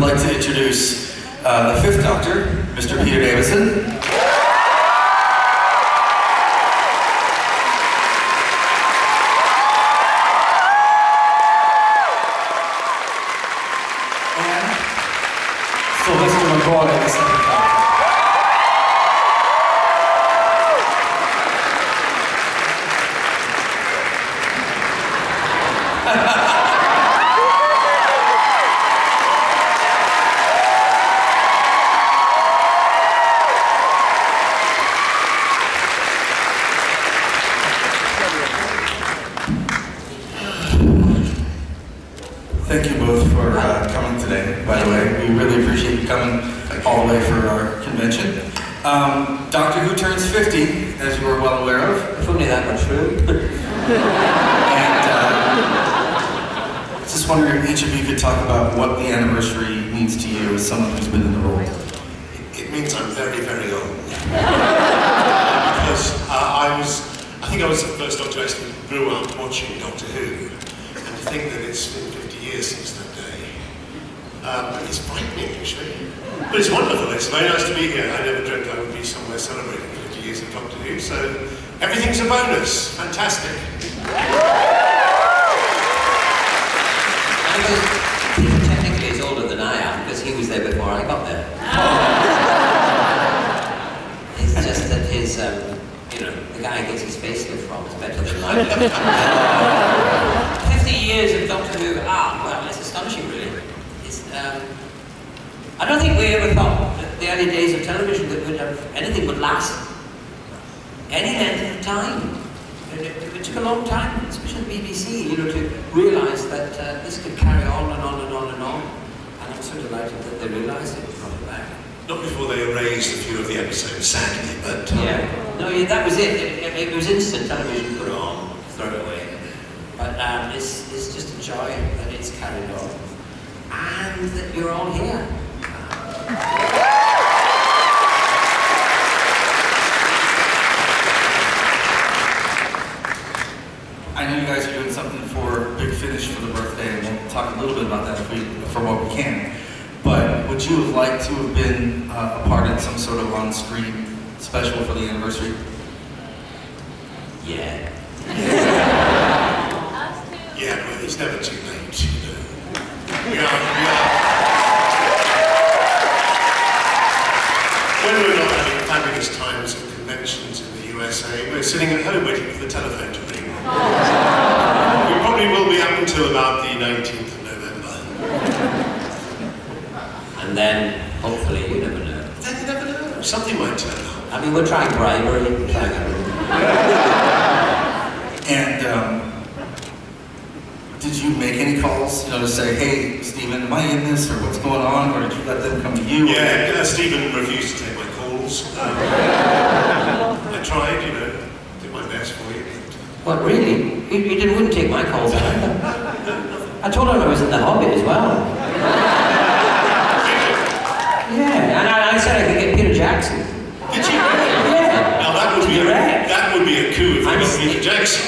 like to introduce the fifth Doctor, Mr. Peter Davison. Thank you both for coming today, by the way. We really appreciate you coming all the way for our convention. Doctor Who turns 50, as you are well aware of. If only that were true. And just wondering if each of you could talk about what the anniversary means to you as someone who's been in the role. It means I'm very, very old. Because I think I was the first Doctor who actually grew up watching Doctor Who. And to think that it's been 50 years since that day, it's frightening actually. But it's wonderful, it's very nice to be here. I never dreamt I would be somewhere celebrating 50 years of Doctor Who, so everything's a bonus. Fantastic. Peter technically is older than I am because he was there before I got there. It's just that his, the guy he gets his facelift from is better than mine. 50 years of Doctor Who, well, it's astonishing really. It's, I don't think we ever thought that the early days of television that would have anything would last any length of time. It took a long time, especially the BBC, to realise that this could carry on and on and on and on. And I'm so delighted that they realised it and brought it back. Not before they erased a few of the episodes, sadly, but... that was it. It was instant television, put it on, throw it away. But it's just a joy that it's carried on. And that you're all here. I know you guys are doing something for Big Finish for the birthday, and we'll talk a little bit about that for what we can. But would you have liked to have been a part of some sort of on-screen special for the anniversary? Yeah. Yeah, but it's never too late, When we're not having fabulous times at conventions in the USA, we're sitting at home waiting for the telephone to ring. We probably will be up until about the 19th of November. And then, hopefully, you never know. Then you never know. Something might turn up. I mean, we're trying bribery, we're trying everything. And did you make any calls, to say, hey, Stephen, am I in this, or what's going on, or did you let them come to you? Yeah, Stephen refused to take my calls. I tried, did my best for you. What, really? You wouldn't take my calls either. I told him I was in the Hobbit as well. Yeah, and I said I could get Peter Jackson. Did you? Yeah. Now that would be a coup if they got Peter Jackson.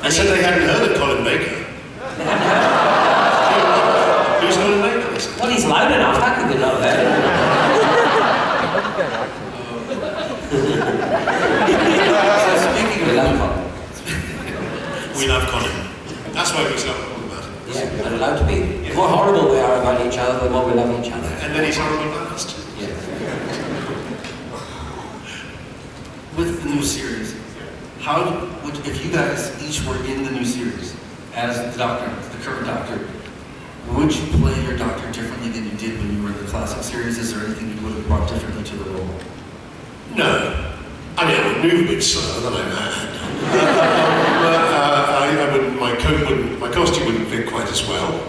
I said they hadn't heard of Colin Baker. Who's Colin Baker? Well, he's loud enough, that could be not bad. So speaking of love Colin. We love Colin. That's why we love all about it. Yeah, we're allowed to be. The more horrible we are about each other, the more we love each other. And then he's horrible about us too. Yeah. With the new series, if you guys each were in the new series, as the Doctor, the current Doctor, would you play your Doctor differently than you did when you were in the classic series? Is there anything you would have brought differently to the role? No. I mean, I would move a bit slower than I had. My costume wouldn't fit quite as well.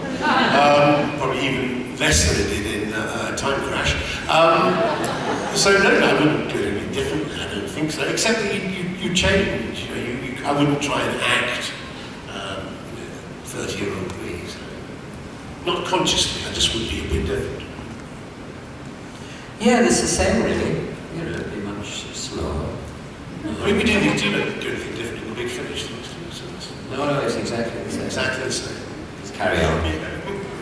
Probably even less than it did in Time Crash. So no, I wouldn't do it any differently. I don't think so. Except that you change. I wouldn't try and act 30-year-old me. So. Not consciously. I just would be a bit different. Yeah, it's the same really. Be much slower. I mean, we do anything different in the Big Finish things. No, it's exactly the same. Exactly the same. Just carry on.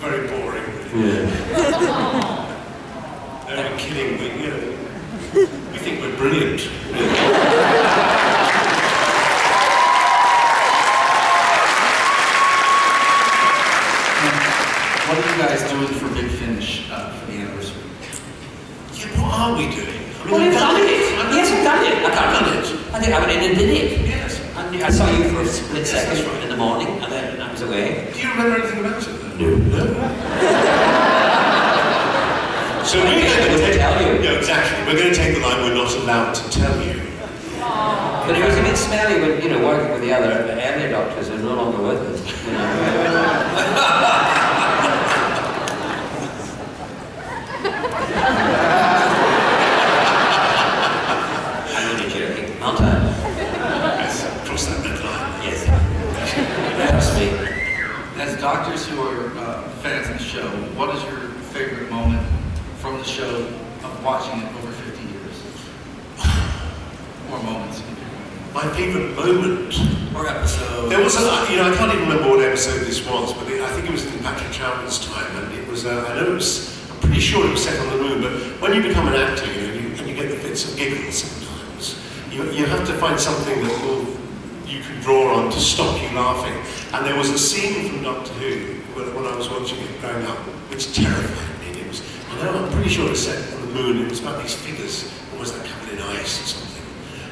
Very boring. Yeah. kidding. We think we're brilliant. What are you guys doing for Big Finish for the anniversary? Yeah, what are we doing? Well, we've done it. Yes, we've done it. I can't Done done it. it. I think I went in and did it. Yes. And I saw you for a split second that's right. in the morning, and then I was away. Do you remember anything about it then? No. So we're going to tell you. Yeah, exactly. We're going to take the line we're not allowed to tell you. But it was a bit smelly when, working with the other earlier doctors who are no longer with us. I'm only joking, aren't I? Yes, cross that red line. Yes. That's me. As doctors who are fans of the show, what is your favorite moment from the show of watching it over 50 years? Or moments. My favourite moment. Or episode. There was I can't even remember what episode this was, but I think it was in Patrick Troughton's time, and it was, I'm pretty sure it was set on the moon, but when you become an actor, and you get the bits of giggles sometimes, you have to find something that you can draw on to stop you laughing. And there was a scene from Doctor Who, when I was watching it growing up, which terrified me. It was, I'm pretty sure it was set on the moon, it was about these figures, almost like covered in ice or something.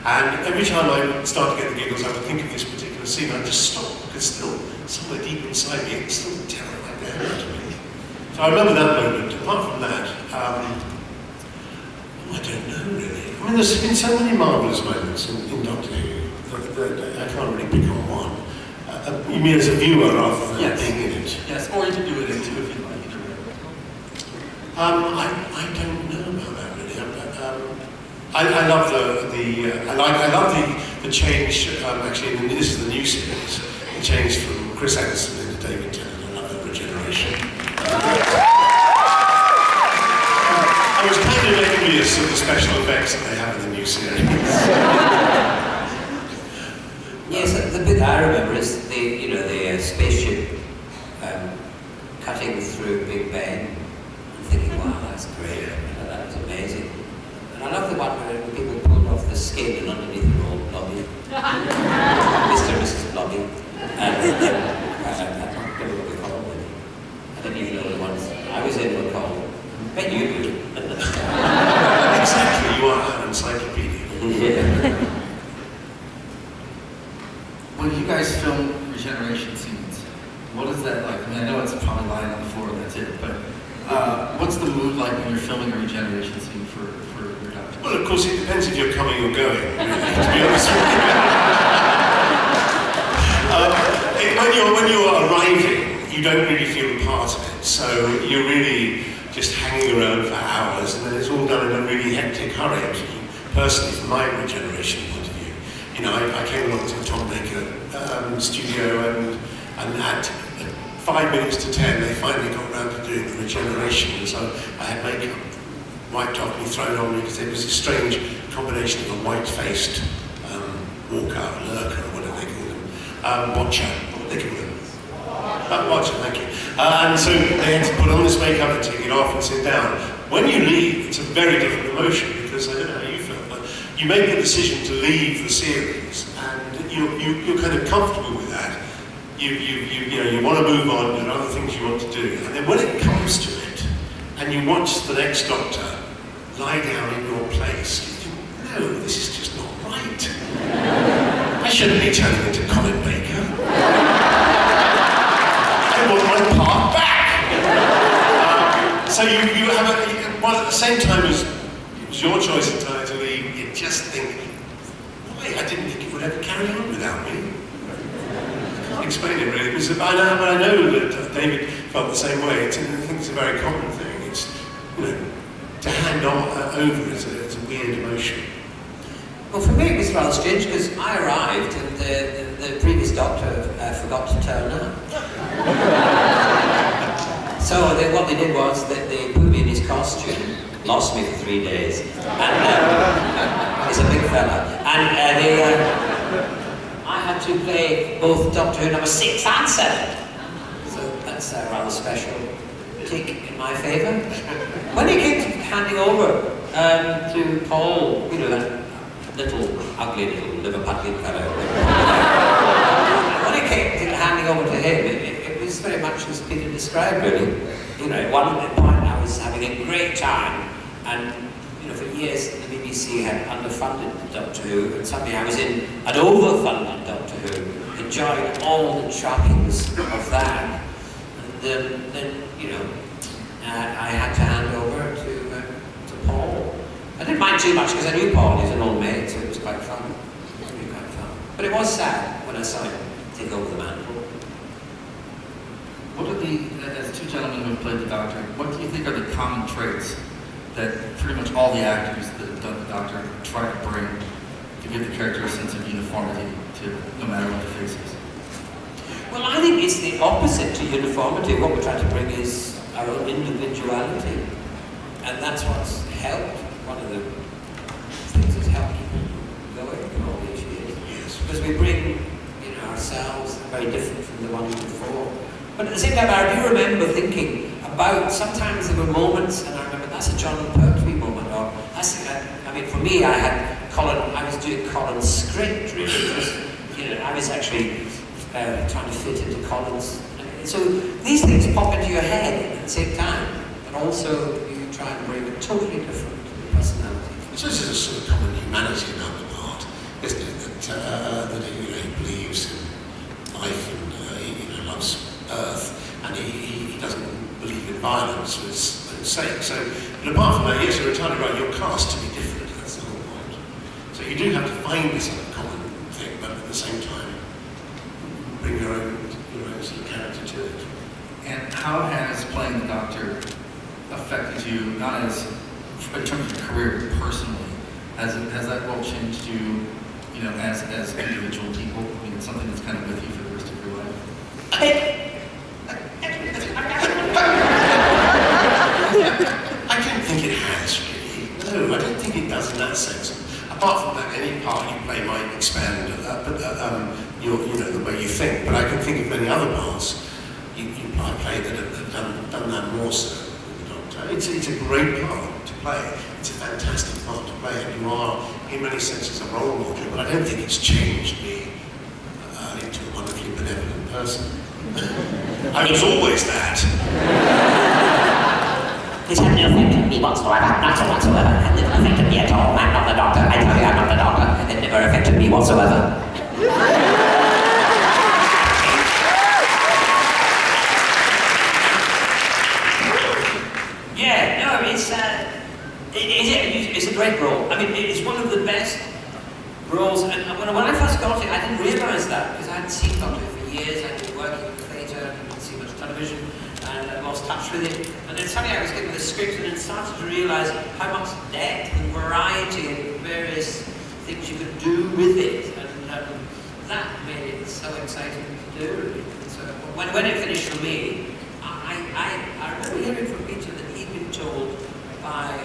And every time I start to get the giggles, I would think of this particular scene, I'd just stop, because still, somewhere deep inside me, it's still terrified the hell out of me. So I remember that moment. Apart from that, I don't know really. I mean, there's been so many marvellous moments in Doctor Who that I can't really pick on one. You mean as a viewer rather than Yes. being in it? Yes, or you can do it in two if you like. Either way. I don't know about that really. I love I love the change. Actually, this is the new series. The change from Chris Anderson into David Tennant. I love that regeneration. I was kind of envious of the special effects that they have in the new series. Yes, the bit I remember is the spaceship cutting through Big Ben and thinking, wow, that's great. That was amazing. And I love the one where people pulled off the skin and underneath were all blobby. Mr. and Mrs. Blobby. And I can't remember what we called them. I didn't even know the ones I was in were called. I bet you do. Exactly, you are an encyclopedia. Yeah. When you guys film regeneration scenes, what is that like? I mean, I know it's probably lying on the floor and that's it, but what's the mood like when you're filming a regeneration scene for your doctor? Well, of course, it depends if you're coming or going, really, to be honest with you. When you're arriving, you don't really feel a part of it, so you're really just hanging around for hours, and then it's all done in a really hectic hurry. Personally, from my regeneration point of view, I came along to the Tom Baker studio, and at 5 minutes to 10, they finally got around to doing the regeneration, and so I had makeup wiped off me, thrown on me, because it was a strange combination of a white-faced walker, lurker, or whatever they call them, watcher, what do they call them? Watcher, thank you. And so they had to put on this makeup and take it off and sit down. When you leave, it's a very different emotion, because I don't know how you feel, but you make the decision to leave the series, and you're kind of comfortable with that. You want to move on, there are other things you want to do, and then when it comes to it, and you watch the next Doctor lie down in your place, you think, no, this is just not right. I shouldn't be turning into Colin Baker. I want my part back. So you have well, at the same time as it was your choice entirely to leave, you just think, why? I didn't think it would ever carry on without me. I can't explain it really. But I know that David felt the same way. I think it's a very common thing. It's, to hand on over is a weird emotion. Well, for me it was rather strange because I arrived and the previous doctor forgot to turn up. So what they did was that they put me in his costume, lost me for 3 days, and he's a big fella, and I had to play both Doctor Who number 6 and 7. So that's a rather special tick in my favour. When it came to handing over to Paul, you know, that little, ugly little liver-puddling fellow. When it came to handing over to him, it was very much as Peter described, really. You know, at one point I was having a great time, and you know, for years the BBC had underfunded Doctor Who, and suddenly I was in an overfunded Doctor Who, enjoying all the trappings of that. And then you know, I had to hand over to Paul. I didn't mind too much because I knew Paul, he was an old mate, so it was quite fun. It was really quite fun. But it was sad when I saw him take over the mantle. What are as two gentlemen who have played the Doctor, what do you think are the common traits that pretty much all the actors that have done the Doctor try to bring to give the character a sense of uniformity to no matter what the face is? Well, I think it's the opposite to uniformity. What we're trying to bring is our own individuality. And that's what's helped. One of the things that's helped people going for all these years. Yes. Because we bring, you know, ourselves very different from the one before. But at the same time, I do remember thinking about, sometimes there were moments, and I remember that's a John Pertwee moment, or I mean, for me, I was doing Colin's script, really. Because, you know, I was actually trying to fit into Colin's. So these things pop into your head at the same time, but also you try and bring a totally different personality. So this is a sort of common humanity about the part, isn't it? That you know, he believes in life and he loves Earth, and he doesn't believe in violence for its sake. So, but apart from that, yes, you're entirely right. You're cast to be different. That's the whole point. So you do have to find this sort of common thing, but at the same time, bring your own sort of character to it. And how has playing the Doctor affected you, not as in terms of your career, but personally? Has that role changed you, you know, as individual people? I mean, it's something that's kind of with you for the rest of your life. I don't think it has really. No, I don't think it does in that sense. Apart from that, any part you play might expand the way you think. But I can think of many other parts I play that have done that more so with the Doctor. It's a great part to play. It's a fantastic part to play, and you are, in many senses, a role model. But I don't think it's changed me into a wonderfully benevolent person. I was always that. This had no effect on me whatsoever, not whatsoever. It never affected me at all. I'm not the Doctor. I tell you, I'm not the Doctor. It never affected me whatsoever. Yeah, no, it's a great role. I mean, it's one of the best roles. And when I first got it, I didn't realise that because I hadn't seen Doctor Who for years. I'd been working in theatre, I didn't see much television, and I lost touch with it. And then suddenly I was given the script and then started to realise how much depth and variety and various things you could do with it. And that made it so exciting to do. And so when it finished for me, I remember hearing from Peter that he'd been told by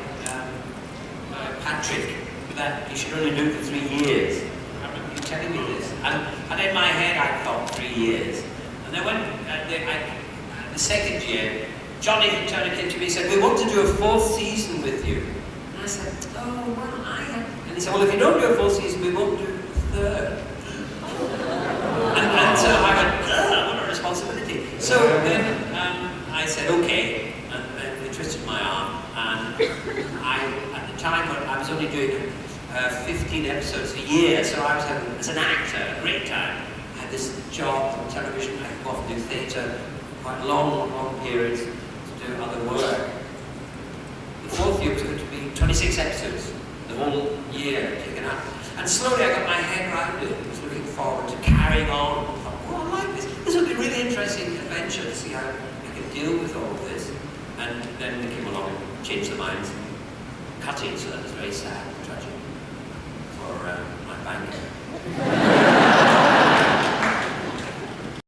Patrick that he should only do it for 3 years. I remember you telling me this. And in my head I thought 3 years. And then when the second year, Johnny Turner came to me and said, "We want to do a 4th season with you." And I said, "Oh, well, And he said, "Well, if you don't do a 4th season, we won't do a 3rd. And so I went, what a responsibility. So then I said, okay, and then they twisted my arm. And at the time when I was only doing 15 episodes a year, so I was having, as an actor, a great time. I had this job on television, I could go off and do theatre, quite long periods to do other work. The 4th year was going to be 26 episodes, the whole year taken up. And slowly I got my head around it. I was looking forward to carrying on. I thought, oh, I like this. This would be a really interesting adventure to see how I can deal with all of this. And then they came along and changed their minds and cut it, so that was very sad and tragic for my banker.